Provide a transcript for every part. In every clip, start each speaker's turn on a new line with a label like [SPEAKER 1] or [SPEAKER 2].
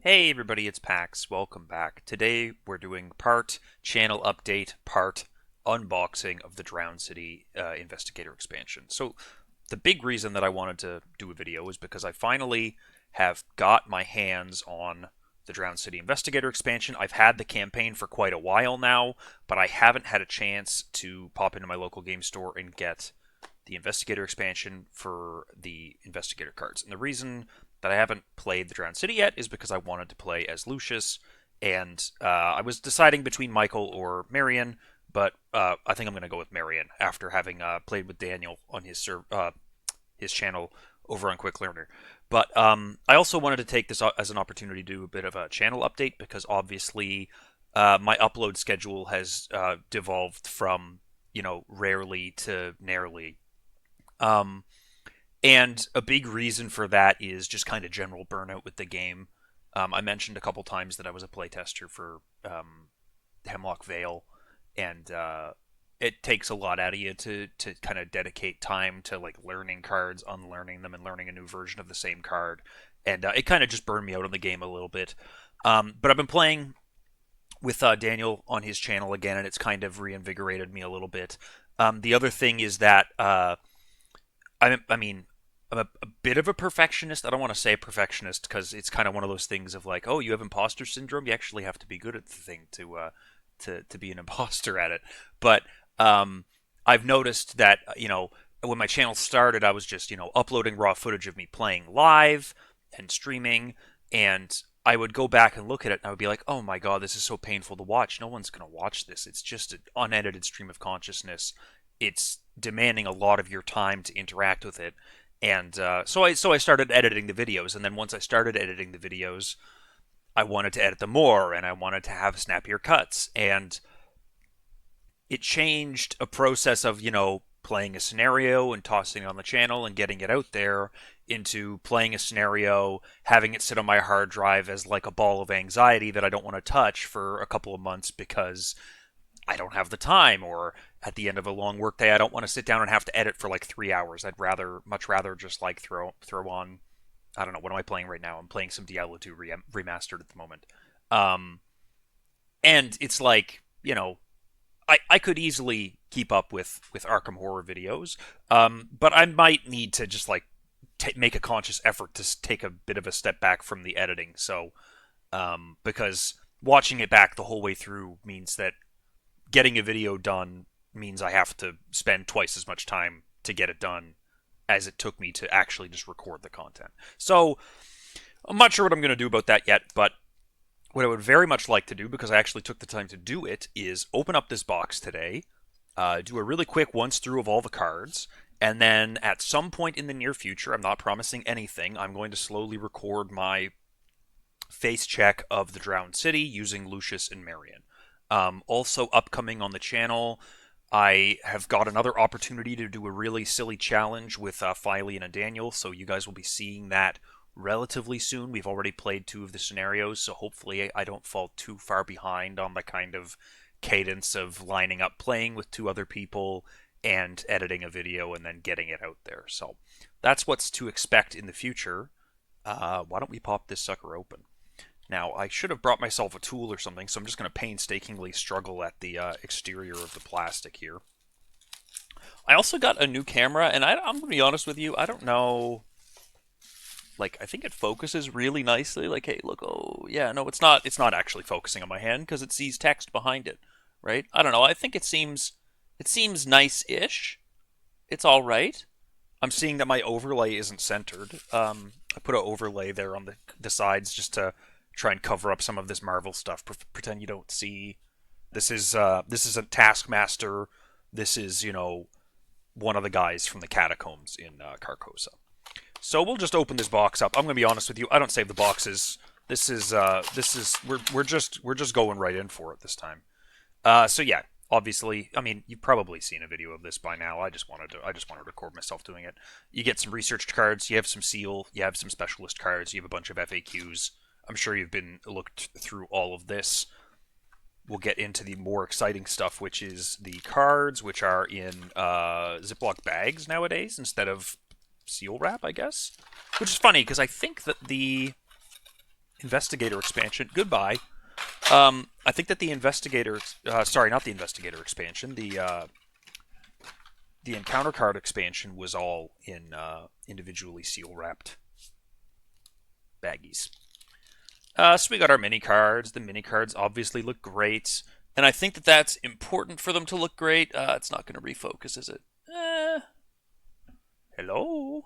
[SPEAKER 1] Hey everybody, it's Pax. Welcome back. Today we're doing part channel update, part unboxing of the Drowned City Investigator expansion. So the big reason that I wanted to do a video is because I finally have got my hands on the Drowned City Investigator expansion. I've had the campaign for quite a while now, but I haven't had a chance to pop into my local game store and get the Investigator expansion for the Investigator cards. And the reason that I haven't played the Drowned City yet is because I wanted to play as Lucius, and I was deciding between Michael or Marion, but I think I'm going to go with Marion after having played with Daniel on his channel over on Quick Learner. But I also wanted to take this as an opportunity to do a bit of a channel update because obviously my upload schedule has devolved from rarely to narrowly. Um, and a big reason for that is just kind of general burnout with the game. I mentioned a couple times that I was a playtester for Hemlock Vale, and it takes a lot out of you to kind of dedicate time to like learning cards, unlearning them, and learning a new version of the same card. And it kind of just burned me out on the game a little bit. But I've been playing with Daniel on his channel again, and it's kind of reinvigorated me a little bit. The other thing is that I mean, I'm a bit of a perfectionist. I don't want to say perfectionist because it's kind of one of those things of like, oh, you have imposter syndrome. You actually have to be good at the thing to be an imposter at it. But I've noticed that when my channel started, I was just uploading raw footage of me playing live and streaming, and I would go back and look at it, and I would be like, oh my god, this is so painful to watch. No one's gonna watch this. It's just an unedited stream of consciousness. It's demanding a lot of your time to interact with it, and so I started editing the videos, and then once I started editing the videos, I wanted to edit them more, and I wanted to have snappier cuts, and it changed a process of playing a scenario and tossing it on the channel and getting it out there into playing a scenario, having it sit on my hard drive as like a ball of anxiety that I don't want to touch for a couple of months because I don't have the time, or at the end of a long workday, I don't want to sit down and have to edit for like 3 hours. Much rather just like throw on. I don't know, what am I playing right now? I'm playing some Diablo 2 remastered at the moment, um, and it's like I could easily keep up with Arkham horror videos, but I might need to just like make a conscious effort to take a bit of a step back from the editing. So because watching it back the whole way through means that getting a video done means I have to spend twice as much time to get it done as it took me to actually just record the content. So I'm not sure what I'm going to do about that yet, but what I would very much like to do, because I actually took the time to do it, is open up this box today, do a really quick once through of all the cards, and then at some point in the near future, I'm not promising anything, I'm going to slowly record my face check of the Drowned City using Lucius and Marion. Also upcoming on the channel, I have got another opportunity to do a really silly challenge with Filey and Daniel, so you guys will be seeing that relatively soon. We've already played two of the scenarios, so hopefully I don't fall too far behind on the kind of cadence of lining up playing with two other people and editing a video and then getting it out there. So that's what's to expect in the future. Why don't we pop this sucker open? Now, I should have brought myself a tool or something, so I'm just going to painstakingly struggle at the exterior of the plastic here. I also got a new camera, and I'm going to be honest with you, I don't know. Like, I think it focuses really nicely. Like, hey, look, oh, yeah, no, it's not actually focusing on my hand because it sees text behind it, right? I don't know. I think it seems nice-ish. It's all right. I'm seeing that my overlay isn't centered. I put an overlay there on the sides just to try and cover up some of this Marvel stuff. Pretend you don't see. This is a Taskmaster. This is one of the guys from the catacombs in Carcosa. So we'll just open this box up. I'm gonna be honest with you. I don't save the boxes. This is we're just going right in for it this time. So yeah, obviously, I mean, you've probably seen a video of this by now. I just wanted to record myself doing it. You get some research cards, you have some seal, you have some specialist cards, you have a bunch of FAQs. I'm sure you've been looked through all of this. We'll get into the more exciting stuff, which is the cards, which are in Ziploc bags nowadays instead of seal wrap, I guess. Which is funny because I think that the Investigator expansion. Goodbye. I think that the Investigator, sorry, not the Investigator expansion, the Encounter card expansion was all in individually seal wrapped baggies. So we got our mini cards. The mini cards obviously look great, and I think that that's important for them to look great. It's not going to refocus, is it? Hello?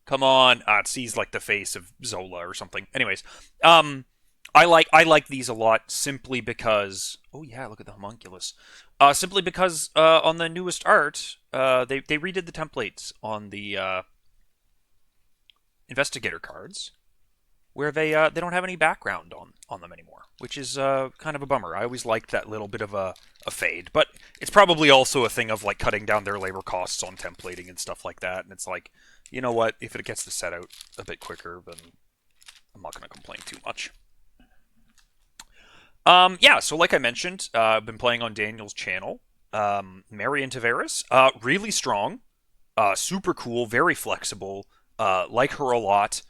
[SPEAKER 1] Come on. It sees like the face of Zola or something. Anyways, I like these a lot simply because oh yeah, look at the homunculus. Simply because on the newest art, they redid the templates on the investigator cards where they don't have any background on them anymore, which is kind of a bummer. I always liked that little bit of a fade, but it's probably also a thing of like cutting down their labor costs on templating and stuff like that. And it's like, you know what? If it gets the set out a bit quicker, then I'm not going to complain too much. Yeah, so like I mentioned, I've been playing on Daniel's channel. Marion Tavares, really strong, super cool, very flexible. Like her a lot.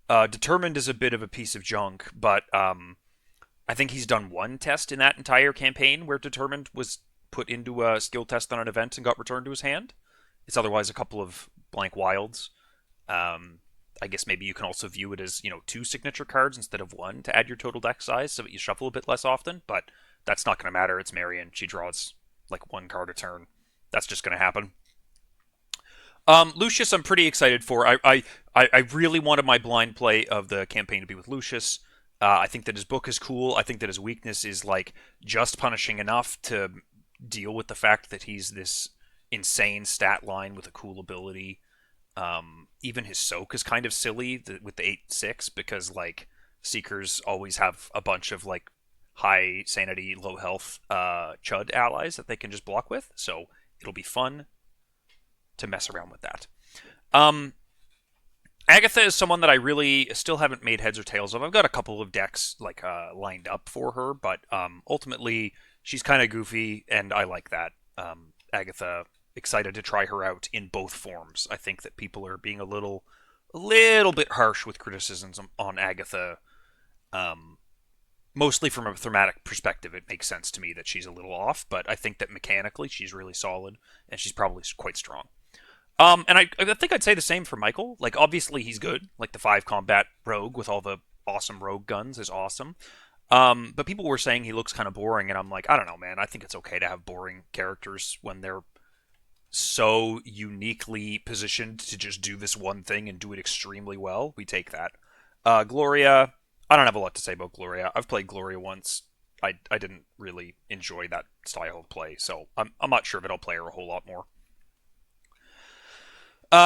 [SPEAKER 1] Determined is a bit of a piece of junk, but I think he's done one test in that entire campaign where Determined was put into a skill test on an event and got returned to his hand. It's otherwise a couple of blank wilds. I guess maybe you can also view it as, two signature cards instead of one to add your total deck size so that you shuffle a bit less often, but that's not going to matter. It's Marion. She draws like one card a turn. That's just going to happen. Lucius, I'm pretty excited for. I really wanted my blind play of the campaign to be with Lucius. I think that his book is cool. I think that his weakness is like just punishing enough to deal with the fact that he's this insane stat line with a cool ability. Even his soak is kind of silly with the 8/6 because like Seekers always have a bunch of like high sanity, low health Chud allies that they can just block with. So it'll be fun to mess around with that. Um, Agatha is someone that I really still haven't made heads or tails of. I've got a couple of decks like lined up for her, but ultimately she's kind of goofy, and I like that. Agatha, excited to try her out in both forms. I think that people are being a little bit harsh with criticisms on Agatha. Um, Mostly from a thematic perspective, it makes sense to me that she's a little off, but I think that mechanically she's really solid, and she's probably quite strong. And I think I'd say the same for Michael. Like, obviously he's good. Like, the 5 combat rogue with all the awesome rogue guns is awesome. But people were saying he looks kind of boring, and I'm like, I don't know, man. I think it's okay to have boring characters when they're so uniquely positioned to just do this one thing and do it extremely well. We take that. Gloria, I don't have a lot to say about Gloria. I've played Gloria once. I didn't really enjoy that style of play, so I'm not sure if I'll play her a whole lot more.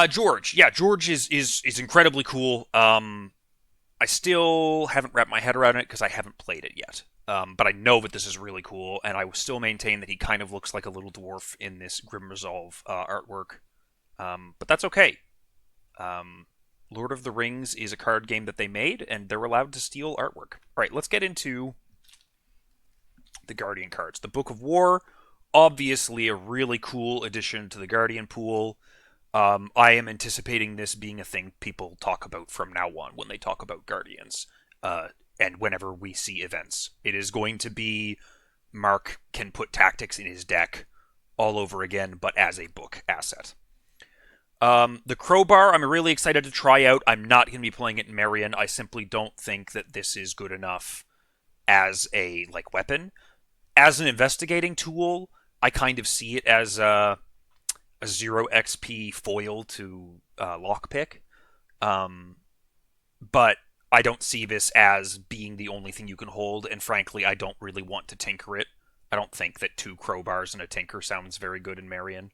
[SPEAKER 1] George, yeah, George is incredibly cool. I still haven't wrapped my head around it because I haven't played it yet. But I know that this is really cool, and I will still maintain that he kind of looks like a little dwarf in this Grim Resolve artwork. But that's okay. Um, Lord of the Rings is a card game that they made, and they're allowed to steal artwork. All right, let's get into the Guardian cards. The Book of War, obviously a really cool addition to the Guardian pool. I am anticipating this being a thing people talk about from now on when they talk about Guardians, and whenever we see events. It is going to be Mark can put tactics in his deck all over again, but as a book asset. The Crowbar, I'm really excited to try out. I'm not going to be playing it in Marion. I simply don't think that this is good enough as a like weapon. As an investigating tool, I kind of see it as a 0 XP foil to lockpick. Um, but I don't see this as being the only thing you can hold, and frankly, I don't really want to tinker it. I don't think that 2 crowbars and a tinker sounds very good in Marion.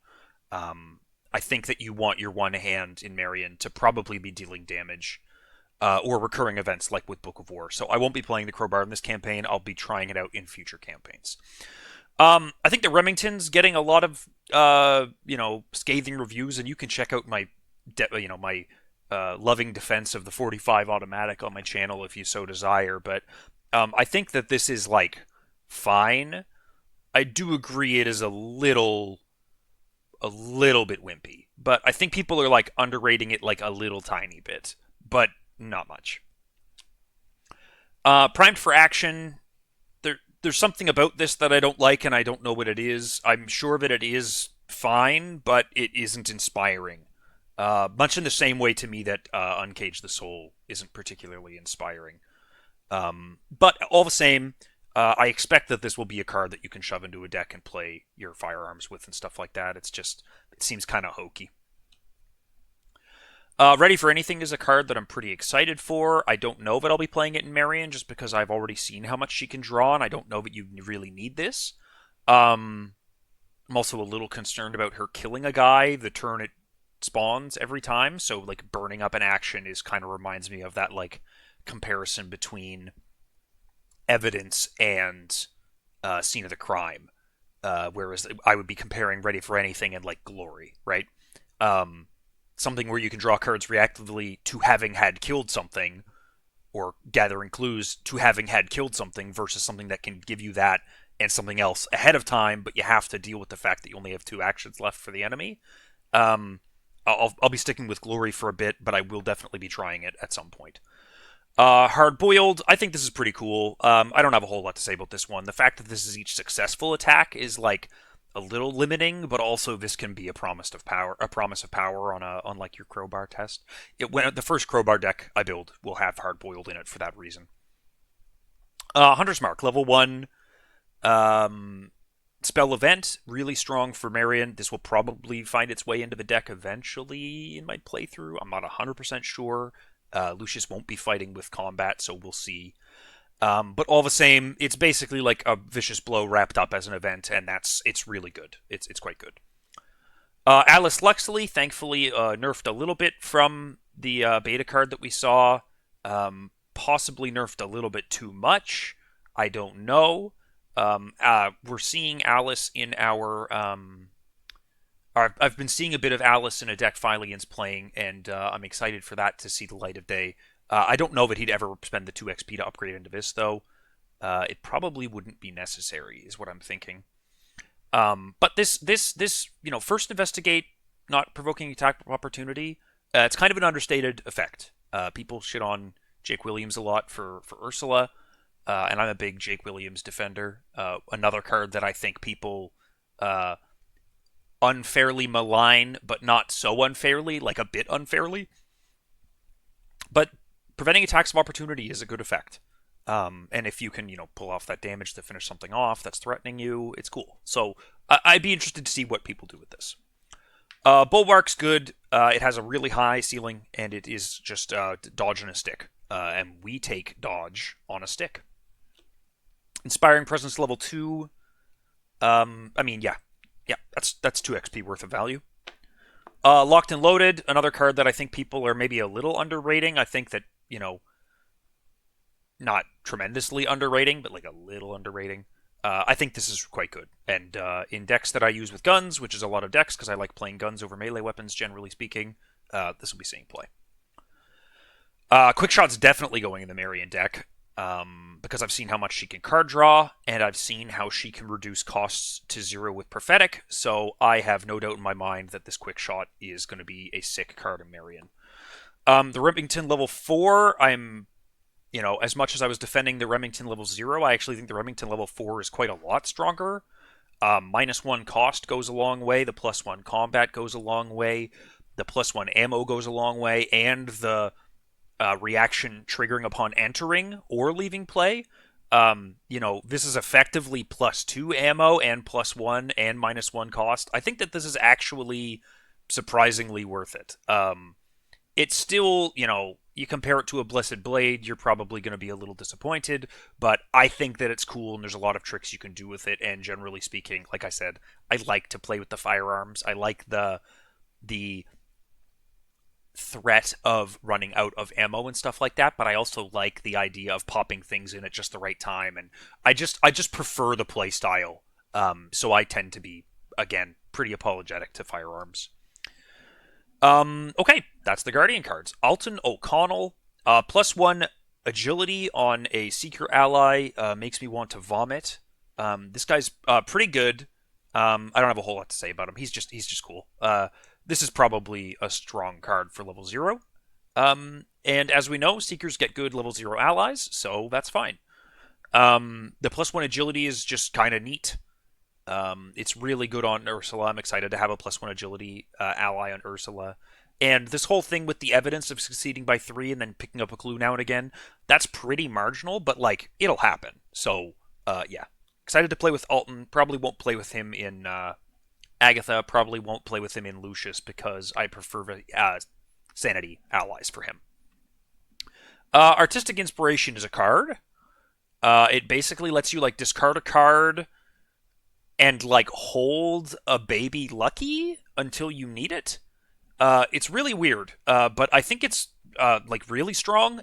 [SPEAKER 1] I think that you want your one hand in Marion to probably be dealing damage or recurring events like with Book of War. So I won't be playing the crowbar in this campaign. I'll be trying it out in future campaigns. I think the Remington's getting a lot of scathing reviews, and you can check out my loving defense of the 45 automatic on my channel if you so desire. But I think that this is like fine. I do agree it is a little bit wimpy. but I think people are like underrating it like a little tiny bit, but not much. Primed for action. There's something about this that I don't like, and I don't know what it is. I'm sure that it is fine, but it isn't inspiring. Much in the same way to me that Uncage the Soul isn't particularly inspiring. But all the same, I expect that this will be a card that you can shove into a deck and play your firearms with and stuff like that. It seems kind of hokey. Ready for Anything is a card that I'm pretty excited for. I don't know that I'll be playing it in Marion just because I've already seen how much she can draw, and I don't know that you really need this. Um, I'm also a little concerned about her killing a guy the turn it spawns every time. So like burning up an action is kind of reminds me of that like comparison between evidence and scene of the crime. Whereas I would be comparing Ready for Anything and like Glory, right? Um, Something where you can draw cards reactively to having had killed something, or gathering clues to having had killed something, versus something that can give you that and something else ahead of time, but you have to deal with the fact that you only have two actions left for the enemy. Um, I'll be sticking with Glory for a bit, but I will definitely be trying it at some point. Hard Boiled, I think this is pretty cool. I don't have a whole lot to say about this one. The fact that this is each successful attack is like a little limiting, but also this can be a promise of power on like your crowbar test. When the first crowbar deck I build will have Hard Boiled in it for that reason. Hunter's Mark, level 1. Um, Spell Event, really strong for Marion. This will probably find its way into the deck eventually in my playthrough. I'm not 100% sure. Lucius won't be fighting with combat, so we'll see. But all the same, it's basically like a Vicious Blow wrapped up as an event, and it's really good. It's quite good. Alice Luxley, thankfully, nerfed a little bit from the beta card that we saw. Possibly nerfed a little bit too much. I don't know. We're seeing Alice in I've been seeing a bit of Alice in a deck Fylian's playing, and I'm excited for that to see the light of day. I don't know that he'd ever spend the 2 XP to upgrade into this, though. It probably wouldn't be necessary, is what I'm thinking. But this, first investigate, not provoking attack opportunity. It's kind of an understated effect. People shit on Jake Williams a lot for Ursula, and I'm a big Jake Williams defender. Another card that I think people unfairly malign, but not so unfairly, like a bit unfairly. But preventing attacks of opportunity is a good effect. And if you can, pull off that damage to finish something off that's threatening you, it's cool. So I'd be interested to see what people do with this. Bulwark's good. It has a really high ceiling, and it is just dodge on a stick. And we take dodge on a stick. Inspiring Presence level 2. Yeah, that's 2 XP worth of value. Locked and Loaded, another card that I think people are maybe a little underrating. I think that, not tremendously underrating, but like a little underrating. I think this is quite good. And in decks that I use with guns, which is a lot of decks because I like playing guns over melee weapons, generally speaking, this will be seeing play. Quick Shot's definitely going in the Marion deck. Because I've seen how much she can card draw, and I've seen how she can reduce costs to 0 with Prophetic, so I have no doubt in my mind that this Quick Shot is going to be a sick card in Marion. The Remington level 4, as much as I was defending the Remington level 0, I actually think the Remington level 4 is quite a lot stronger. -1 cost goes a long way, the +1 combat goes a long way, the +1 ammo goes a long way, and the reaction triggering upon entering or leaving play. This is effectively +2 ammo and +1 and -1 cost. I think that this is actually surprisingly worth it. It's still, you compare it to a Blessed Blade, you're probably going to be a little disappointed, but I think that it's cool and there's a lot of tricks you can do with it, and generally speaking, like I said, I like to play with the firearms. I like the threat of running out of ammo and stuff like that, but I also like the idea of popping things in at just the right time, and I just prefer the play style. So I tend to be, again, pretty apologetic to firearms. Okay, that's the Guardian cards. Alton O'Connell, +1 agility on a Seeker ally makes me want to vomit. This guy's pretty good. I don't have a whole lot to say about him. He's just cool. this is probably a strong card for level 0. And as we know, Seekers get good level 0 allies, so that's fine. The +1 agility is just kind of neat. It's really good on Ursula. I'm excited to have a +1 agility ally on Ursula. And this whole thing with the evidence of succeeding by 3 and then picking up a clue now and again, that's pretty marginal, but like, it'll happen. So, yeah. Excited to play with Alton. Probably won't play with him in Agatha. Probably won't play with him in Lucius because I prefer Sanity allies for him. Artistic Inspiration is a card. It basically lets you like discard a card and like hold a baby Lucky until you need it. It's really weird, but I think it's like really strong.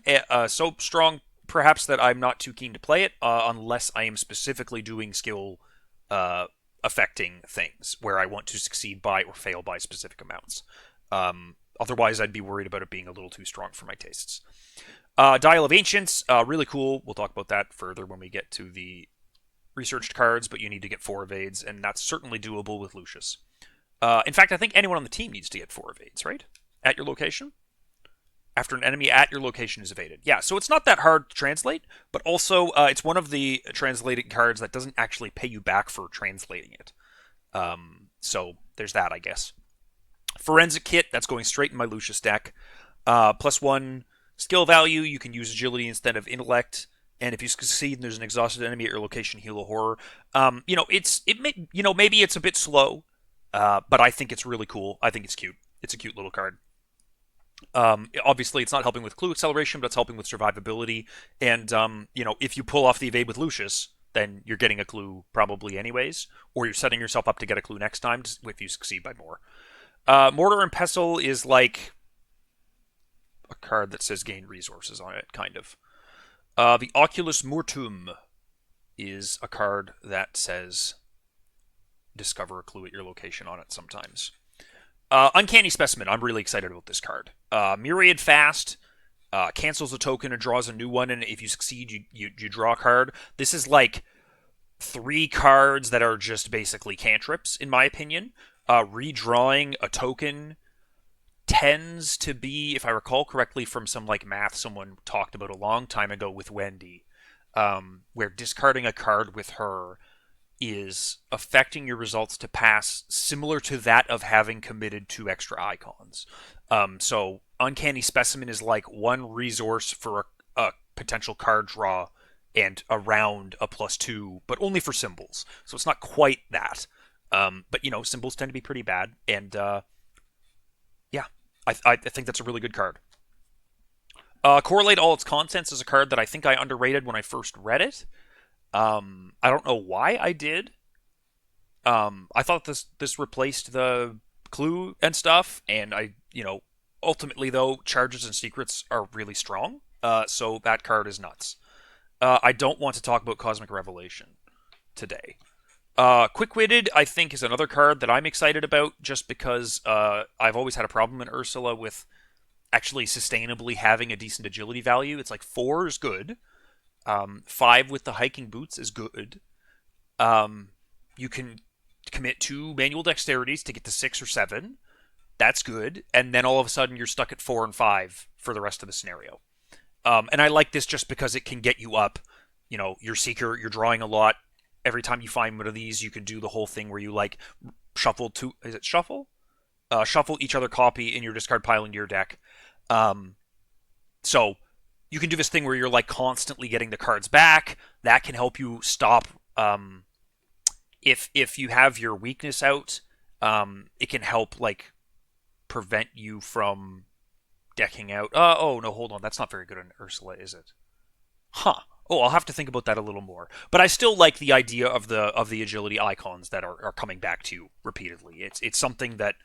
[SPEAKER 1] So strong, perhaps, that I'm not too keen to play it unless I am specifically doing skill affecting things where I want to succeed by or fail by specific amounts. Otherwise, I'd be worried about it being a little too strong for my tastes. Dial of Ancients, really cool. We'll talk about that further when we get to the researched cards, but you need to get 4 evades, and that's certainly doable with Lucius. In fact, I think anyone on the team needs to get 4 evades, right? At your location? After an enemy at your location is evaded. Yeah, so it's not that hard to translate, but also it's one of the translated cards that doesn't actually pay you back for translating it. So there's that, I guess. Forensic Kit, that's going straight in my Lucius deck. +1 skill value, you can use agility instead of intellect. And if you succeed and there's an exhausted enemy at your location, heal a horror. Maybe it's a bit slow, but I think it's really cool. I think it's cute. It's a cute little card. Obviously, it's not helping with clue acceleration, but it's helping with survivability. And if you pull off the evade with Lucius, then you're getting a clue probably anyways, or you're setting yourself up to get a clue next time if you succeed by more. Mortar and Pestle is like a card that says gain resources on it, kind of. The Oculus Mortum is a card that says discover a clue at your location on it sometimes. Uncanny Specimen, I'm really excited about this card. Myriad Fast, cancels a token and draws a new one, and if you succeed, you draw a card. This is like 3 cards that are just basically cantrips, in my opinion. Redrawing a token tends to be, if I recall correctly from some like math someone talked about a long time ago with Wendy, where discarding a card with her is affecting your results to pass similar to that of having committed 2 extra icons. So Uncanny Specimen is like 1 resource for a potential card draw and around a +2, but only for symbols. So it's not quite that. But symbols tend to be pretty bad, and yeah, I think that's a really good card. Correlate All Its Contents is a card that I think I underrated when I first read it. I don't know why I did. I thought this replaced the clue and stuff, and ultimately though, charges and secrets are really strong. So that card is nuts. I don't want to talk about Cosmic Revelation today. Quick-Witted, I think, is another card that I'm excited about just because I've always had a problem in Ursula with actually sustainably having a decent agility value. It's like 4 is good. 5 with the hiking boots is good. You can commit 2 manual dexterities to get to 6 or 7. That's good. And then all of a sudden you're stuck at 4 and 5 for the rest of the scenario. And I like this just because it can get you up. You're Seeker, you're drawing a lot. Every time you find one of these, you can do the whole thing where you like shuffle two. Is it shuffle? Shuffle each other copy in your discard pile into your deck. So you can do this thing where you're like constantly getting the cards back. That can help you stop. If you have your weakness out, it can help like prevent you from decking out. Oh no, hold on. That's not very good on Ursula, is it? Huh. Oh, I'll have to think about that a little more. But I still like the idea of the agility icons that are coming back to you repeatedly. It's something that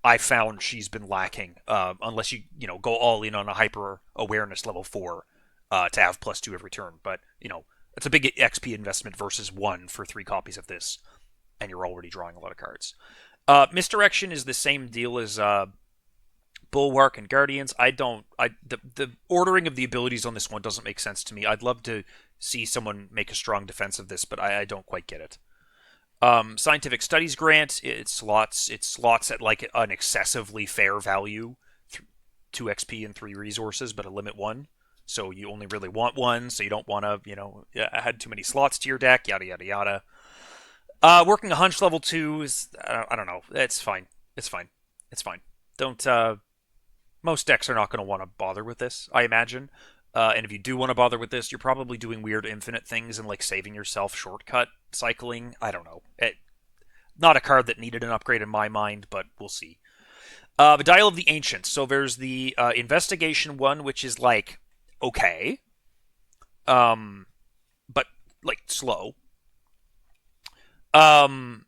[SPEAKER 1] I found she's been lacking, unless you go all in on a hyper awareness level 4 to have +2 every turn. But it's a big XP investment versus 1 for 3 copies of this, and you're already drawing a lot of cards. Misdirection is the same deal as Bulwark and Guardians. The ordering of the abilities on this one doesn't make sense to me. I'd love to see someone make a strong defense of this, but I don't quite get it. Scientific Studies Grant, it slots at like an excessively fair value, 2 XP and 3 resources, but a limit 1. So you only really want 1, so you don't want to, add too many slots to your deck, yada, yada, yada. Working a hunch level 2 is, I don't know, it's fine. It's fine. It's fine. Don't, most decks are not going to want to bother with this, I imagine. And if you do want to bother with this, you're probably doing weird infinite things and like saving yourself shortcut cycling. I don't know. Not a card that needed an upgrade in my mind, but we'll see. The Dial of the Ancients. So there's the Investigation one, which is like okay, but like slow. Um,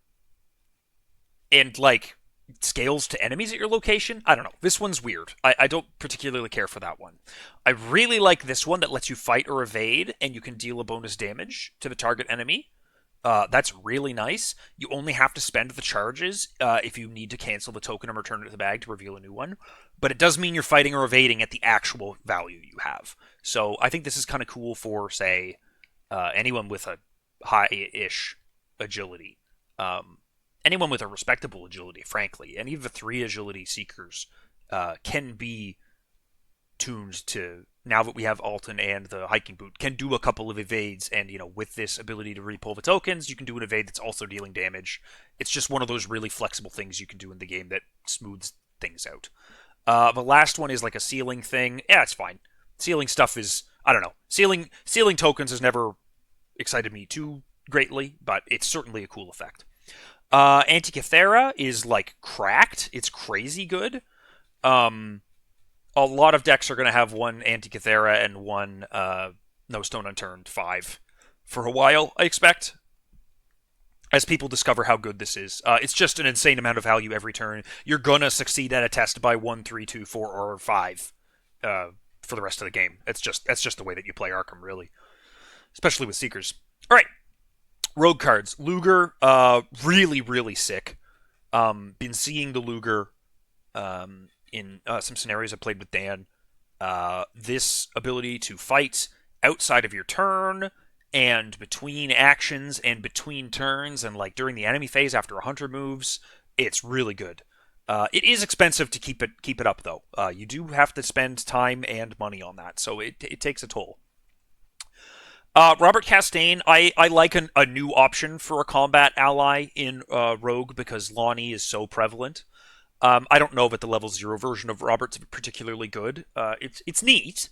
[SPEAKER 1] and like scales to enemies at your location. I don't know. This one's weird. I don't particularly care for that one. I really like this one that lets you fight or evade, and you can deal a bonus damage to the target enemy. That's really nice. You only have to spend the charges if you need to cancel the token and return it to the bag to reveal a new one. But it does mean you're fighting or evading at the actual value you have. So I think this is kind of cool for, say, anyone with a high-ish agility. Anyone with a respectable agility, frankly. Any of the 3 agility seekers can be tuned to, now that we have Alton and the hiking boot, can do a couple of evades, and with this ability to repull the tokens, you can do an evade that's also dealing damage. It's just one of those really flexible things you can do in the game that smooths things out. The last one is like a sealing thing. Yeah, it's fine. Sealing stuff is, I don't know. Sealing tokens has never excited me too greatly, but it's certainly a cool effect. Antikythera is like cracked. It's crazy good. A lot of decks are going to have 1 Antikythera and 1 No Stone Unturned 5 for a while, I expect, as people discover how good this is. It's just an insane amount of value every turn. You're going to succeed at a test by 1, 3, 2, 4, or 5 for the rest of the game. That's just the way that you play Arkham, really, especially with Seekers. All right, rogue cards. Luger, really, really sick. Been seeing the Luger in some scenarios I played with Dan. This ability to fight outside of your turn and between actions and between turns and like during the enemy phase after a hunter moves, it's really good. It is expensive to keep it up though. You do have to spend time and money on that, so it takes a toll. Robert Castaigne, I like a new option for a combat ally in Rogue because Lonnie is so prevalent. I don't know that the level 0 version of Robert's particularly good. It's neat.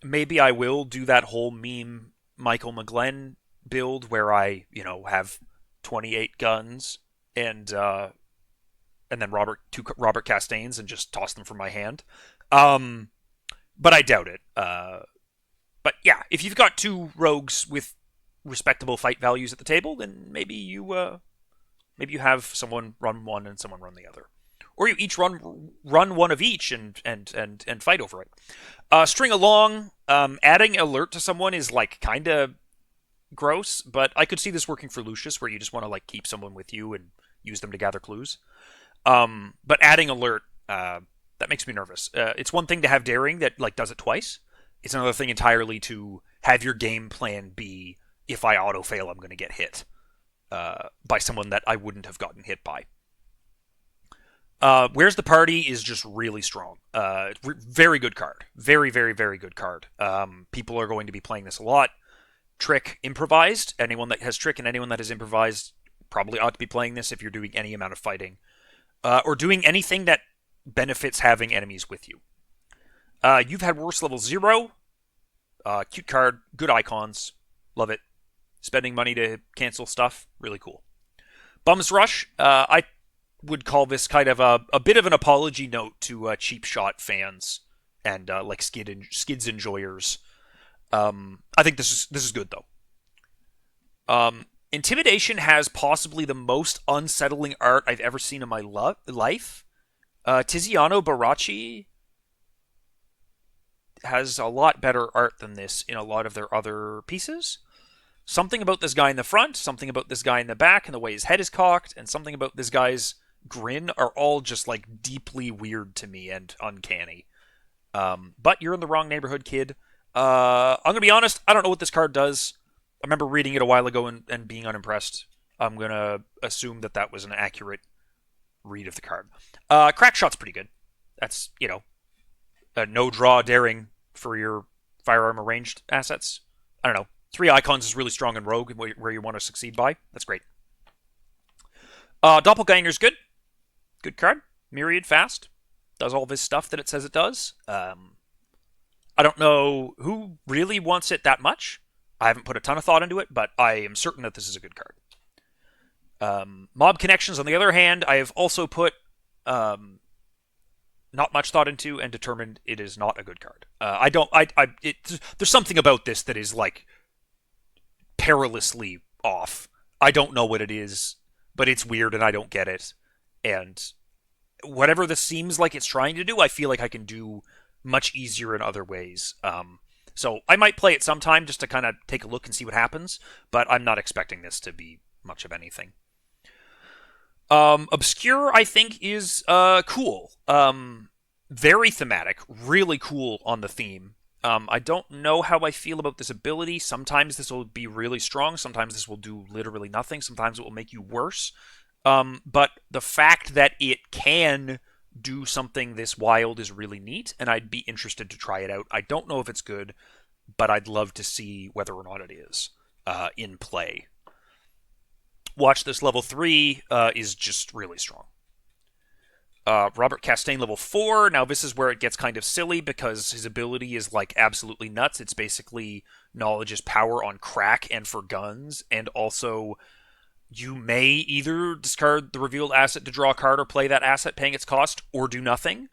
[SPEAKER 1] Maybe I will do that whole meme Michael McGlenn build where I, have 28 guns and then two Robert Castaignes and just toss them from my hand. But I doubt it. But yeah, if you've got 2 rogues with respectable fight values at the table, then maybe you have someone run one and someone run the other, or you each run one of each and fight over it. String along. Adding alert to someone is like kind of gross, but I could see this working for Lucius, where you just want to like keep someone with you and use them to gather clues. But adding alert, that makes me nervous. It's one thing to have daring that like does it twice. It's another thing entirely to have your game plan be, if I auto fail, I'm going to get hit by someone that I wouldn't have gotten hit by. Where's the Party is just really strong. Very good card. Very, very, very good card. People are going to be playing this a lot. Trick improvised. Anyone that has Trick and anyone that has improvised probably ought to be playing this if you're doing any amount of fighting. Or doing anything that benefits having enemies with you. You've had Worst level 0. Cute card. Good icons. Love it. Spending money to cancel stuff. Really cool. Bums Rush. I would call this kind of a bit of an apology note to cheap shot fans and like skids enjoyers. I think this is good though. Intimidation has possibly the most unsettling art I've ever seen in my life. Tiziano Baracci has a lot better art than this in a lot of their other pieces. Something about this guy in the front, something about this guy in the back, and the way his head is cocked, and something about this guy's grin are all just like deeply weird to me and uncanny. But you're in the wrong neighborhood, kid. I'm gonna be honest, I don't know what this card does. I remember reading it a while ago and being unimpressed. I'm going to assume that that was an accurate read of the card. Crack shot's pretty good. That's, a no draw daring for your firearm or ranged assets. I don't know. 3 icons is really strong in rogue where you want to succeed by. That's great. Doppelganger's good. Good card. Myriad fast. Does all this stuff that it says it does. I don't know who really wants it that much. I haven't put a ton of thought into it, but I am certain that this is a good card. Mob Connections, on the other hand, I have also put not much thought into and determined it is not a good card. There's something about this that is like perilously off. I don't know what it is, but it's weird and I don't get it. And whatever this seems like it's trying to do, I feel like I can do much easier in other ways. So I might play it sometime just to kind of take a look and see what happens, but I'm not expecting this to be much of anything. Obscure, I think, is cool. Very thematic, really cool on the theme. I don't know how I feel about this ability. Sometimes this will be really strong. Sometimes this will do literally nothing. Sometimes it will make you worse. But the fact that it can do something this wild is really neat, and I'd be interested to try it out. I don't know if it's good, but I'd love to see whether or not it is in play. Watch This level 3 is just really strong. Robert Castaigne level 4. Now this is where it gets kind of silly because his ability is like absolutely nuts. It's basically knowledge is power on crack and for guns, and also you may either discard the revealed asset to draw a card or play that asset paying its cost, or do nothing.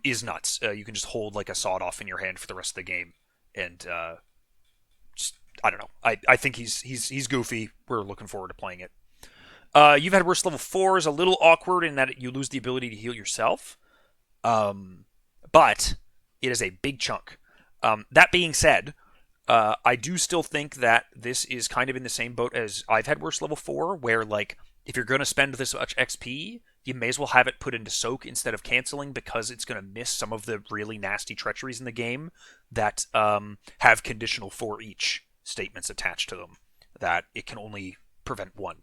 [SPEAKER 1] Is nuts. You can just hold like a sawed off in your hand for the rest of the game, and I don't know. I think he's goofy. We're looking forward to playing it. You've Had Worse level 4 is a little awkward in that you lose the ability to heal yourself, but it is a big chunk. That being said, I do still think that this is kind of in the same boat as I've Had Worse level 4, where like if you're going to spend this much XP, you may as well have it put into soak instead of canceling, because it's going to miss some of the really nasty treacheries in the game that have conditional for each statements attached to them, that it can only prevent one.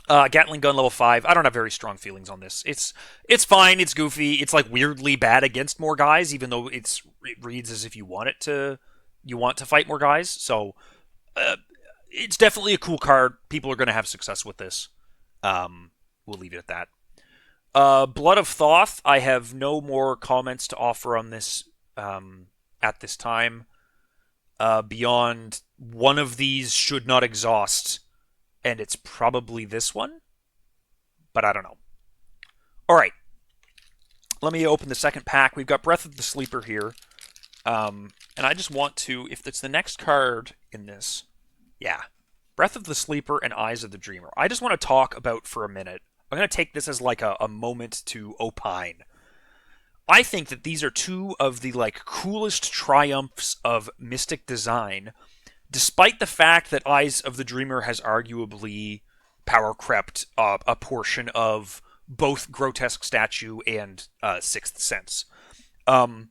[SPEAKER 1] Gatling gun level 5. I don't have very strong feelings on this. It's fine. It's goofy. It's like weirdly bad against more guys, even though it reads as if you want to fight more guys. So it's definitely a cool card. People are going to have success with this. We'll leave it at that. Blood of Thoth. I have no more comments to offer on this at this time. Beyond one of these should not exhaust, and it's probably this one, but I don't know. All right, let me open the second pack. We've got Breath of the Sleeper here, and I just want to, if it's the next card in this, yeah, Breath of the Sleeper and Eyes of the Dreamer. I just want to talk about for a minute. I'm going to take this as like a moment to opine. I think that these are two of the like coolest triumphs of Mystic design, despite the fact that Eyes of the Dreamer has arguably power crept a portion of both Grotesque Statue and Sixth Sense. And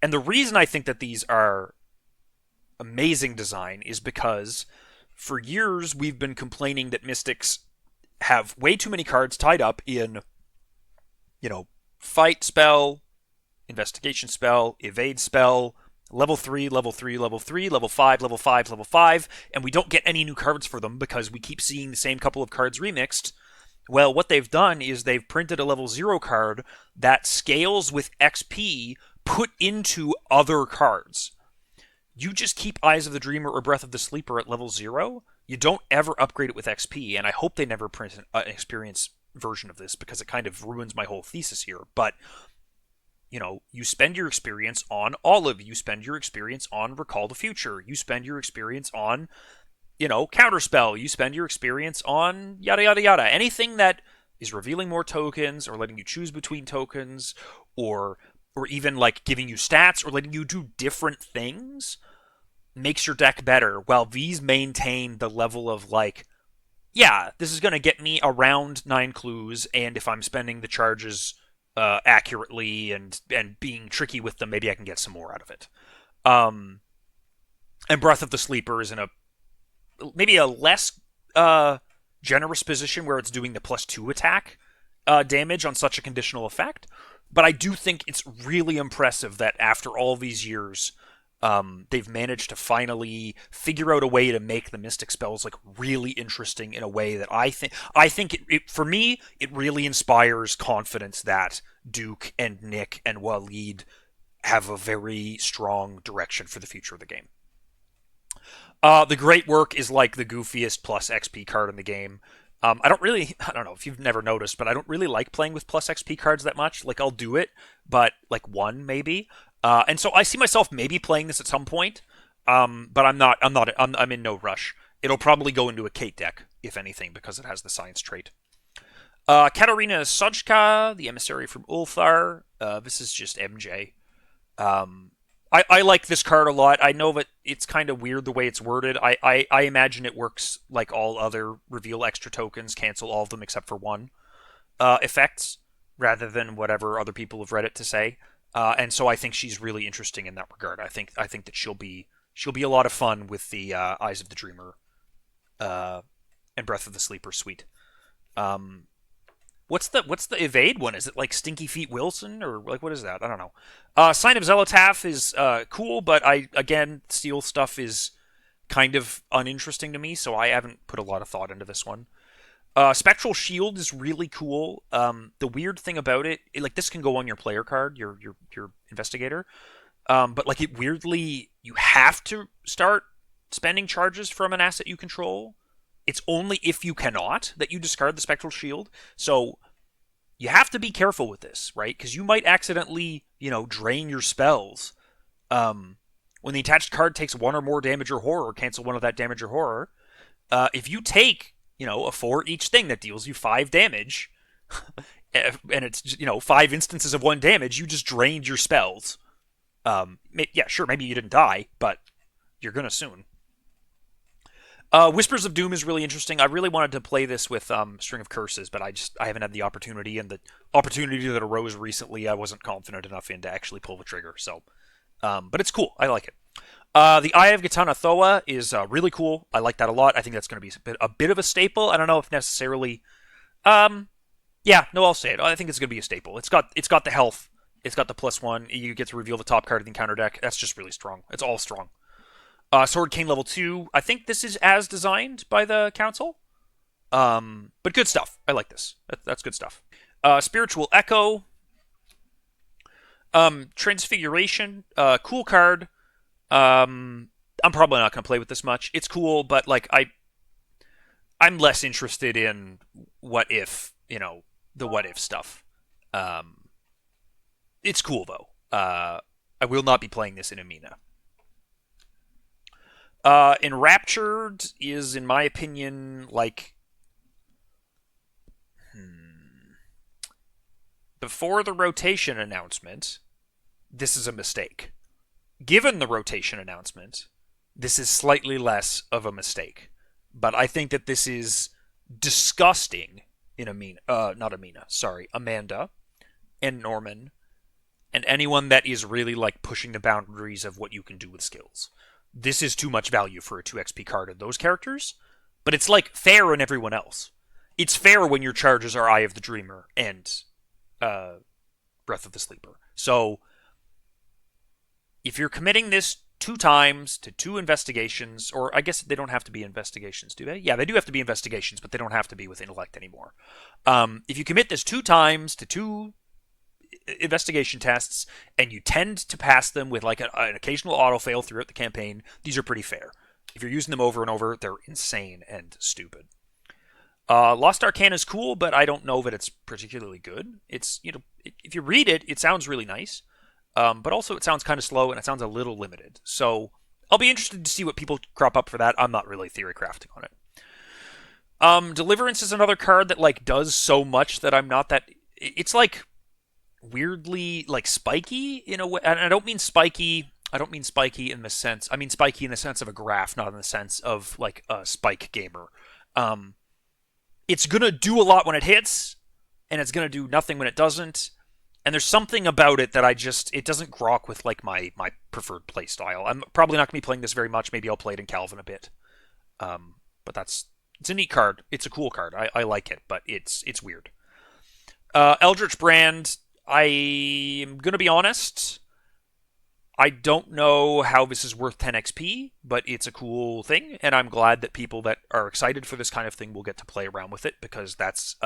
[SPEAKER 1] the reason I think that these are amazing design is because for years we've been complaining that Mystics have way too many cards tied up in, fight spell, investigation spell, evade spell, level 3, level 3, level 3, level 5, level 5, level 5, and we don't get any new cards for them because we keep seeing the same couple of cards remixed. Well, what they've done is they've printed a level 0 card that scales with XP put into other cards. You just keep Eyes of the Dreamer or Breath of the Sleeper at level 0. You don't ever upgrade it with XP, and I hope they never print an experience version of this because it kind of ruins my whole thesis here. But, you spend your experience on Olive. You spend your experience on Recall the Future. You spend your experience on, Counterspell. You spend your experience on yada, yada, yada. Anything that is revealing more tokens or letting you choose between tokens or even like giving you stats or letting you do different things makes your deck better, while these maintain the level of like, yeah, this is going to get me around 9 clues, and if I'm spending the charges accurately and being tricky with them, maybe I can get some more out of it. And Breath of the Sleeper is in maybe a less generous position where it's doing the +2 attack damage on such a conditional effect. But I do think it's really impressive that after all these years, they've managed to finally figure out a way to make the Mystic spells like really interesting in a way that I think for me it really inspires confidence that Duke and Nick and Waleed have a very strong direction for the future of the game. The Great Work is like the goofiest plus XP card in the game. I don't know if you've never noticed, but I don't really like playing with plus XP cards that much. Like, I'll do it, but like one maybe. And so I see myself maybe playing this at some point. But I'm in no rush. It'll probably go into a Kate deck, if anything, because it has the science trait. Katarina Sojka, the emissary from Ulthar. This is just MJ. Um, I like this card a lot. I know that it's kind of weird the way it's worded. I imagine it works like all other reveal extra tokens, cancel all of them except for one effects, rather than whatever other people have read it to say. And so I think she's really interesting in that regard. I think that she'll be a lot of fun with the Eyes of the Dreamer and Breath of the Sleeper suite. Um, what's the evade one? Is it like Stinky Feet Wilson or like what is that? I don't know. Sign of Zelatath is cool, but I again steel stuff is kind of uninteresting to me, so I haven't put a lot of thought into this one. Spectral Shield is really cool. The weird thing about like this can go on your player card, your investigator. But like it weirdly, you have to start spending charges from an asset you control. It's only if you cannot that you discard the Spectral Shield. So you have to be careful with this, right? Because you might accidentally, drain your spells. When the attached card takes one or more damage or horror, cancel one of that damage or horror. If you take, a 4 each thing that deals you 5 damage, and it's, 5 instances of 1 damage, you just drained your spells. Yeah, sure, maybe you didn't die, but you're gonna soon. Whispers of Doom is really interesting. I really wanted to play this with String of Curses, but I haven't had the opportunity, and the opportunity that arose recently, I wasn't confident enough in to actually pull the trigger. So, but it's cool. I like it. The Eye of Gitana Thoa is really cool. I like that a lot. I think that's going to be a bit of a staple. I don't know if necessarily. Yeah, no, I'll say it. I think it's going to be a staple. It's got the health. It's got the +1. You get to reveal the top card of the encounter deck. That's just really strong. It's all strong. Sword Cane level 2. I think this is as designed by the council. But good stuff. I like this. That's good stuff. Spiritual Echo. Transfiguration. Cool card. I'm probably not going to play with this much. It's cool, but like I'm less interested in what if, the what if stuff. It's cool though. I will not be playing this in Amina. Enraptured is, in my opinion, like before the rotation announcement, this is a mistake. Given the rotation announcement, this is slightly less of a mistake. But I think that this is disgusting in Amanda and Norman and anyone that is really like pushing the boundaries of what you can do with skills. This is too much value for a 2 XP card in those characters, but it's like fair in everyone else. It's fair when your charges are Eye of the Dreamer and Breath of the Sleeper. So if you're committing this 2 times to 2 investigations, or I guess they don't have to be investigations, do they? Yeah, they do have to be investigations, but they don't have to be with intellect anymore. If you commit this 2 times to 2 investigation tests, and you tend to pass them with like an occasional auto fail throughout the campaign, these are pretty fair. If you're using them over and over, they're insane and stupid. Lost Arcana is cool, but I don't know that it's particularly good. It's, if you read it, it sounds really nice. But also it sounds kind of slow and it sounds a little limited. So I'll be interested to see what people crop up for that. I'm not really theory crafting on it. Deliverance is another card that like does so much that I'm not that. It's like weirdly like spiky in a way, and I don't mean spiky. I don't mean spiky in the sense. I mean spiky in the sense of a graph, not in the sense of like a spike gamer. It's gonna do a lot when it hits, and it's gonna do nothing when it doesn't. And there's something about it that it doesn't grok with like my preferred playstyle. I'm probably not going to be playing this very much. Maybe I'll play it in Calvin a bit. But that's It's a neat card. It's a cool card. I like it, but it's weird. Eldritch Brand. I'm gonna be honest. I don't know how this is worth 10 XP, but it's a cool thing, and I'm glad that people that are excited for this kind of thing will get to play around with it because it's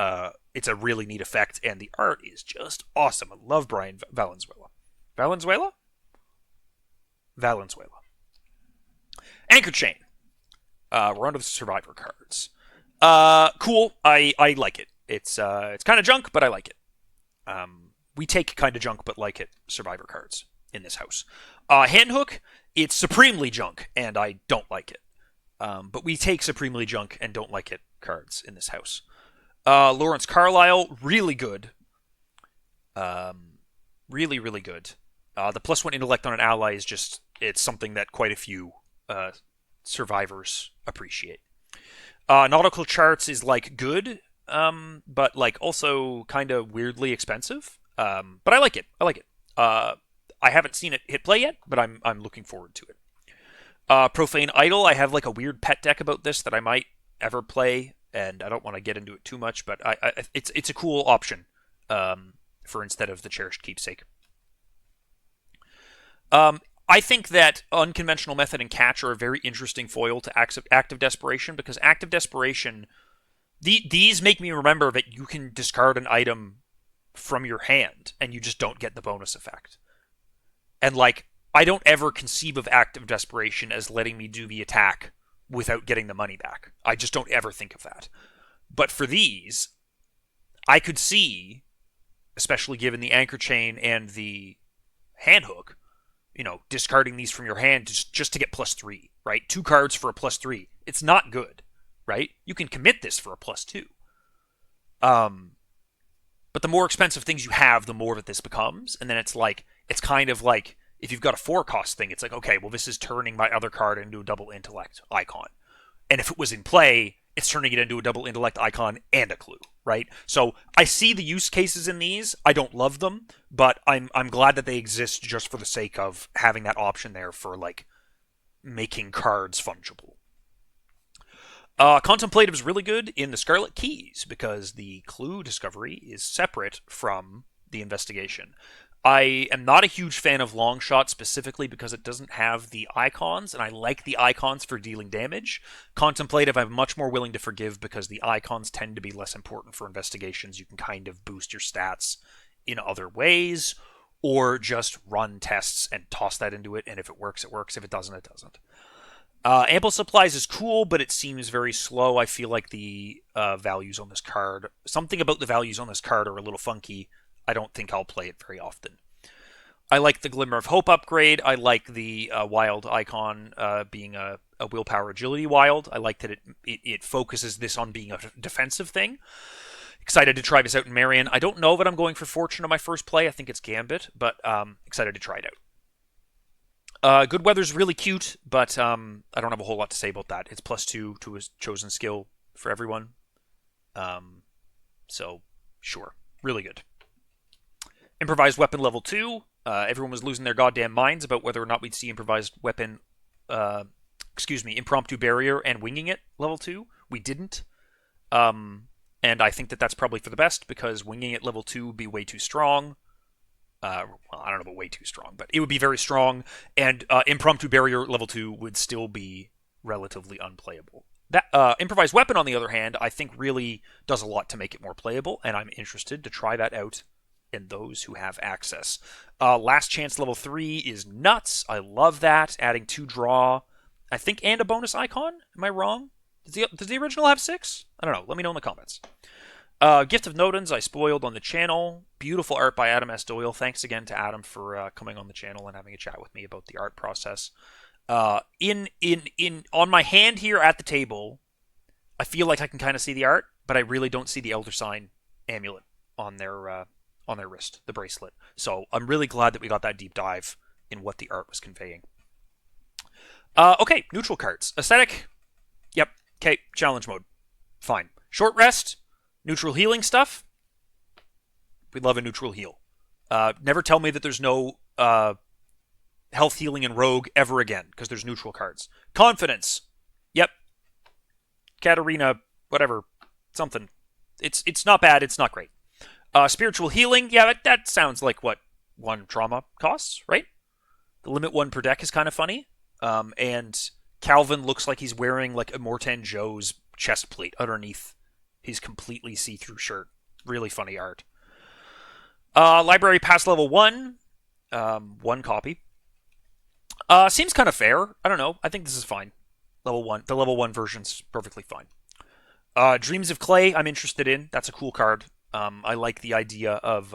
[SPEAKER 1] a really neat effect, and the art is just awesome. I love Brian Valenzuela. Valenzuela? Valenzuela. Anchor Chain. We're onto the Survivor cards. Cool. I like it. It's kind of junk, but I like it. We take kind of junk, but like it. Survivor cards in this house. Handhook. It's supremely junk, and I don't like it. But we take supremely junk and don't like it cards in this house. Lawrence Carlisle, really good. Really, really good. The +1 intellect on an ally is just, it's something that quite a few survivors appreciate. Nautical Charts is like good, but like also kind of weirdly expensive. But I like it. I like it. I haven't seen it hit play yet, but I'm looking forward to it. Profane Idol, I have like a weird pet deck about this that I might ever play, and I don't want to get into it too much, but it's a cool option for instead of the Cherished Keepsake. I think that Unconventional Method and Catch are a very interesting foil to Active Desperation, because Active Desperation, these make me remember that you can discard an item from your hand and you just don't get the bonus effect. And like, I don't ever conceive of Active Desperation as letting me do the attack without getting the money back. I just don't ever think of that. But for these, I could see, especially given the Anchor Chain and the Handhook, discarding these from your hand just to get +3, right? 2 cards for a +3. It's not good, right? You can commit this for a +2. But the more expensive things you have, the more that this becomes. And then it's kind of like, if you've got a 4-cost thing, it's like, okay, well, this is turning my other card into a double intellect icon. And if it was in play, it's turning it into a double intellect icon and a clue, right? So I see the use cases in these. I don't love them, but I'm glad that they exist just for the sake of having that option there for like making cards fungible. Contemplative is really good in the Scarlet Keys because the clue discovery is separate from the investigation. I am not a huge fan of Longshot specifically because it doesn't have the icons, and I like the icons for dealing damage. Contemplative, I'm much more willing to forgive because the icons tend to be less important for investigations. You can kind of boost your stats in other ways, or just run tests and toss that into it, and if it works, it works. If it doesn't, it doesn't. Ample Supplies is cool, but it seems very slow. I feel like the values on this card, something about the values on this card are a little funky. I don't think I'll play it very often. I like the Glimmer of Hope upgrade. I like the wild icon being a willpower agility wild. I like that it focuses this on being a defensive thing. Excited to try this out in Marion. I don't know that I'm going for Fortune on my first play. I think it's Gambit, but excited to try it out. Good Weather's really cute, but I don't have a whole lot to say about that. It's +2 to a chosen skill for everyone. So, sure. Really good. Improvised Weapon level 2. Everyone was losing their goddamn minds about whether or not we'd see Improvised Weapon, Impromptu Barrier and Winging It level 2. We didn't. And I think that that's probably for the best because Winging It level 2 would be way too strong. Well, I don't know about way too strong, but it would be very strong, and Impromptu Barrier level 2 would still be relatively unplayable. That Improvised Weapon, on the other hand, I think really does a lot to make it more playable, and I'm interested to try that out in those who have access. Last Chance level 3 is nuts. I love that. Adding 2 draw, I think, and a bonus icon. Am I wrong? Does the original have 6? I don't know. Let me know in the comments. Gift of Nodens, I spoiled on the channel. Beautiful art by Adam S. Doyle. Thanks again to Adam for coming on the channel and having a chat with me about the art process. On my hand here at the table, I feel like I can kind of see the art, but I really don't see the Elder Sign amulet on their wrist, the bracelet. So I'm really glad that we got that deep dive in what the art was conveying. Okay, neutral cards. Aesthetic. Yep. Okay, challenge mode. Fine. Short rest. Neutral healing stuff. We love a neutral heal. Never tell me that there's no health healing in Rogue ever again, because there's neutral cards. Confidence. Yep. Katarina, whatever, something. It's not bad. It's not great. Spiritual healing, yeah, that sounds like what one trauma costs, right? The limit one per deck is kind of funny. And Calvin looks like he's wearing like Immortan Joe's chest plate underneath his completely see-through shirt. Really funny art. Library pass level 1. One copy. Seems kind of fair. I don't know. I think this is fine. Level 1. The level 1 version's perfectly fine. Dreams of Clay, I'm interested in. That's a cool card. I like the idea of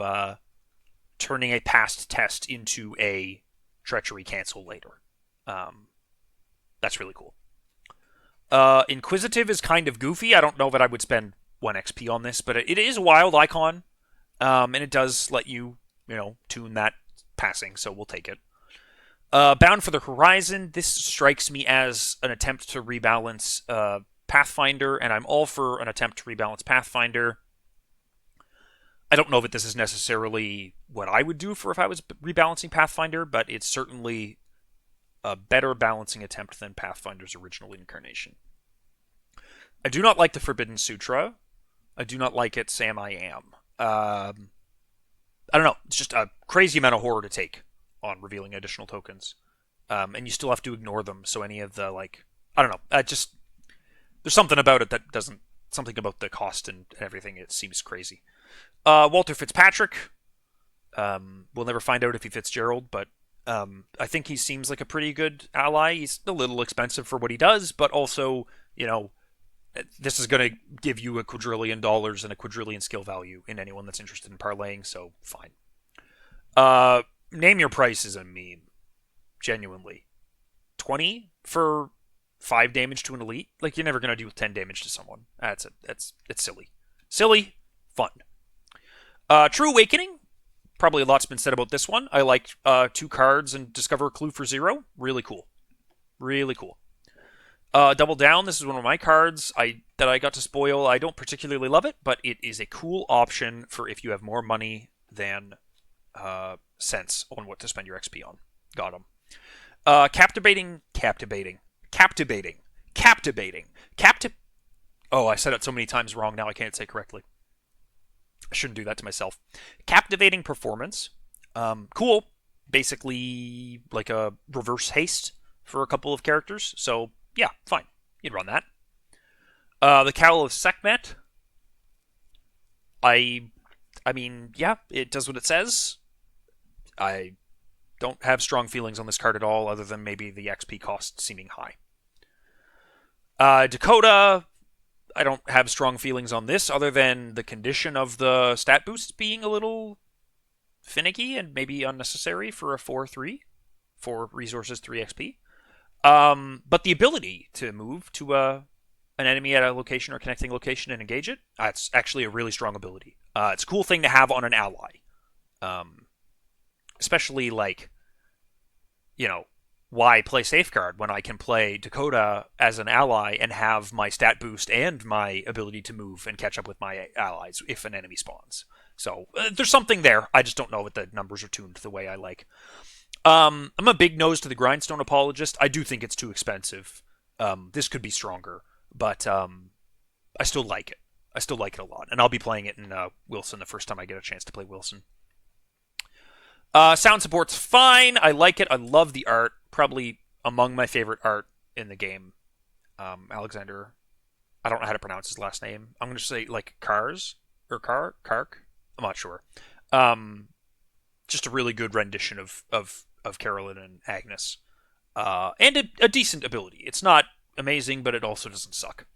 [SPEAKER 1] turning a past test into a treachery cancel later. That's really cool. Inquisitive is kind of goofy. I don't know that I would spend 1 XP on this, but it is a wild icon, and it does let you, tune that passing, so we'll take it. Bound for the Horizon, this strikes me as an attempt to rebalance Pathfinder, and I'm all for an attempt to rebalance Pathfinder. I don't know that this is necessarily what I would do for if I was rebalancing Pathfinder, but it's certainly a better balancing attempt than Pathfinder's original incarnation. I do not like the Forbidden Sutra. I do not like it, Sam I Am. I don't know. It's just a crazy amount of horror to take on revealing additional tokens. And you still have to ignore them, so any of the, I don't know. There's something about it that doesn't... Something about the cost and everything, it seems crazy. Walter Fitzpatrick. We'll never find out if he Fitzgerald, but I think he seems like a pretty good ally. He's a little expensive for what he does, but also, this is going to give you $1 quadrillion and a quadrillion skill value in anyone that's interested in parlaying, so fine. Name your price is a meme. Genuinely. 20 for 5 damage to an elite? You're never going to do 10 damage to someone. It's silly. Silly, fun. True Awakening. Probably a lot's been said about this one. I like 2 cards and discover a clue for 0. Really cool. Really cool. Double Down. This is one of my cards that I got to spoil. I don't particularly love it, but it is a cool option for if you have more money than sense on what to spend your XP on. Got him. Captivating. Oh, I said it so many times wrong, now I can't say it correctly. I shouldn't do that to myself. Captivating Performance. Cool. Basically, like a reverse haste for a couple of characters. So, yeah, fine. You'd run that. The Cowl of Sekhmet. I mean, yeah, it does what it says. I don't have strong feelings on this card at all, other than maybe the XP cost seeming high. Dakota, I don't have strong feelings on this, other than the condition of the stat boost being a little finicky and maybe unnecessary for a 4-3, 4 resources, 3 XP. But the ability to move to an enemy at a location or connecting location and engage it, it's actually a really strong ability. It's a cool thing to have on an ally. Especially, why play Safeguard when I can play Dakota as an ally and have my stat boost and my ability to move and catch up with my allies if an enemy spawns. So, there's something there. I just don't know if the numbers are tuned the way I like. I'm a big nose to the Grindstone apologist. I do think it's too expensive. This could be stronger, but I still like it. I still like it a lot, and I'll be playing it in Wilson the first time I get a chance to play Wilson. Sound support's fine. I like it. I love the art. Probably among my favorite art in the game. Alexander, I don't know how to pronounce his last name. I'm going to say Kark. I'm not sure. Just a really good rendition of Carolyn and Agnes. And a decent ability. It's not amazing, but it also doesn't suck.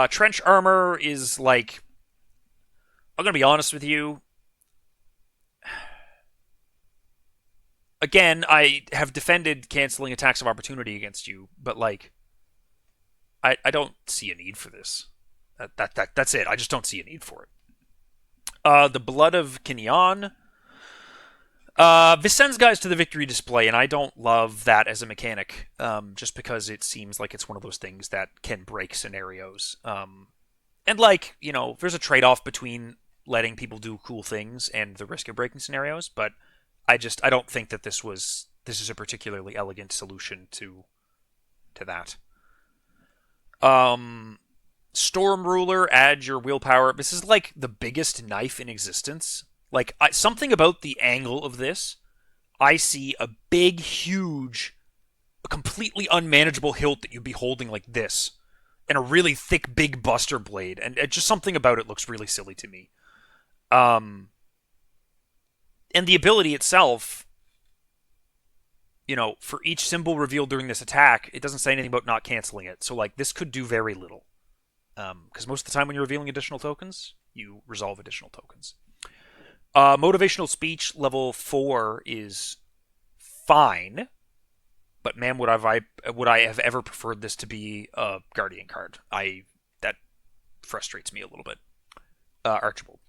[SPEAKER 1] Trench Armor is I'm going to be honest with you. Again, I have defended canceling attacks of opportunity against you, but I don't see a need for this. That's it. I just don't see a need for it. The Blood of Kinyan. This sends guys to the victory display, and I don't love that as a mechanic, just because it seems like it's one of those things that can break scenarios. And there's a trade-off between letting people do cool things and the risk of breaking scenarios, but I don't think that this is a particularly elegant solution to that. Storm Ruler, add your willpower. This is like the biggest knife in existence. Like, something about the angle of this, I see a big, huge, completely unmanageable hilt that you'd be holding like this, and a really thick, big buster blade, and just something about it looks really silly to me. Um, and the ability itself, for each symbol revealed during this attack, it doesn't say anything about not canceling it. So, like, this could do very little. Because most of the time when you're revealing additional tokens, you resolve additional tokens. Motivational speech level 4 is fine, but man, would I have ever preferred this to be a Guardian card? That frustrates me a little bit. Archibald,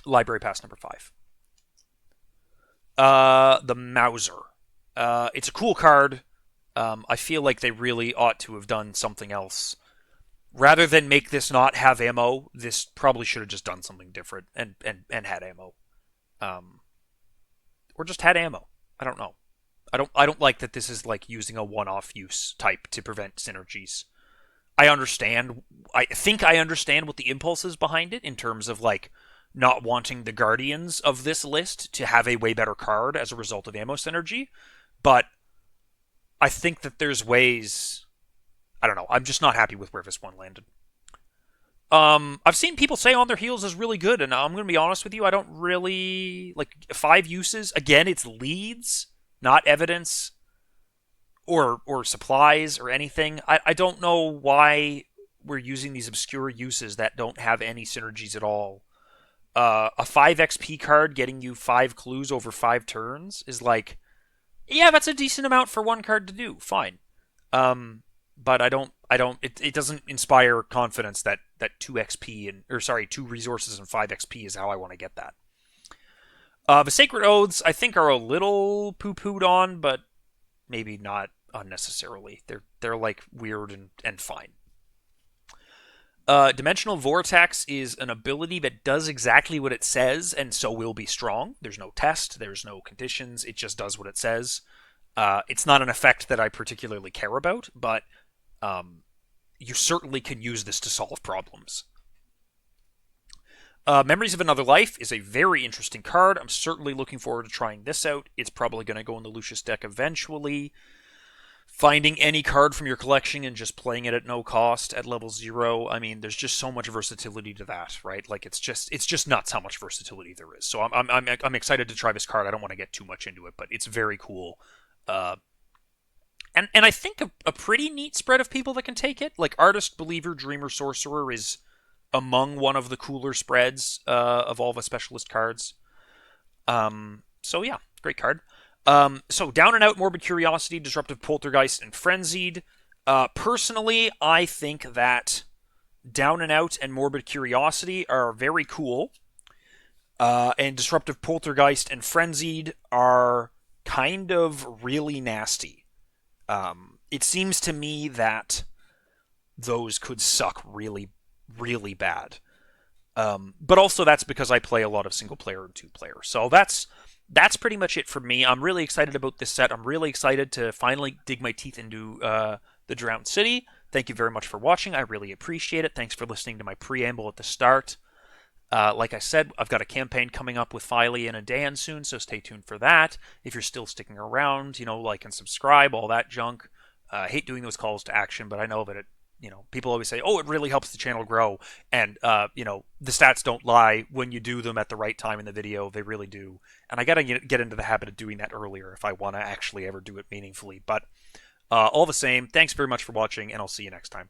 [SPEAKER 1] Library Pass number 5. The Mauser. It's a cool card. I feel like they really ought to have done something else. Rather than make this not have ammo, this probably should have just done something different and had ammo. Or just had ammo. I don't know. I don't like that this is like using a one-off use type to prevent synergies. I think I understand what the impulse is behind it in terms of like not wanting the Guardians of this list to have a way better card as a result of ammo synergy, but I think that there's ways. I don't know. I'm just not happy with where this one landed. I've seen people say On Their Heels is really good, and I'm going to be honest with you. I don't really like 5 uses. Again, it's leads, not evidence or supplies or anything. I don't know why we're using these obscure uses that don't have any synergies at all. A 5 XP card getting you 5 clues over 5 turns is like, yeah, that's a decent amount for one card to do. Fine. But it doesn't inspire confidence that 2 XP 2 resources and 5 XP is how I want to get that. The Sacred Oaths I think are a little poo-pooed on, but maybe not unnecessarily. They're like weird and fine. Dimensional Vortex is an ability that does exactly what it says, and so will be strong. There's no test, there's no conditions, it just does what it says. It's not an effect that I particularly care about, but you certainly can use this to solve problems. Memories of Another Life is a very interesting card. I'm certainly looking forward to trying this out. It's probably going to go in the Lucius deck eventually. Finding any card from your collection and just playing it at no cost at level 0. I mean, there's just so much versatility to that, right? Like it's just nuts how much versatility there is. So I'm excited to try this card. I don't want to get too much into it, but it's very cool. And I think a pretty neat spread of people that can take it. Like Artist, Believer, Dreamer, Sorcerer is among one of the cooler spreads of all the specialist cards. So yeah, great card. So Down and Out, Morbid Curiosity, Disruptive Poltergeist, and Frenzied. Personally, I think that Down and Out and Morbid Curiosity are very cool. And Disruptive Poltergeist and Frenzied are kind of really nasty. It seems to me that those could suck really, really bad. But also that's because I play a lot of single player and 2-player. So that's pretty much it for me. I'm really excited about this set. I'm really excited to finally dig my teeth into the Drowned City. Thank you very much for watching. I really appreciate it. Thanks for listening to my preamble at the start. Like I said, I've got a campaign coming up with Filey and a Dan soon, so stay tuned for that. If you're still sticking around, like and subscribe, all that junk. I hate doing those calls to action, but I know that it people always say, oh, it really helps the channel grow. And, the stats don't lie when you do them at the right time in the video. They really do. And I got to get into the habit of doing that earlier if I want to actually ever do it meaningfully. But all the same, thanks very much for watching, and I'll see you next time.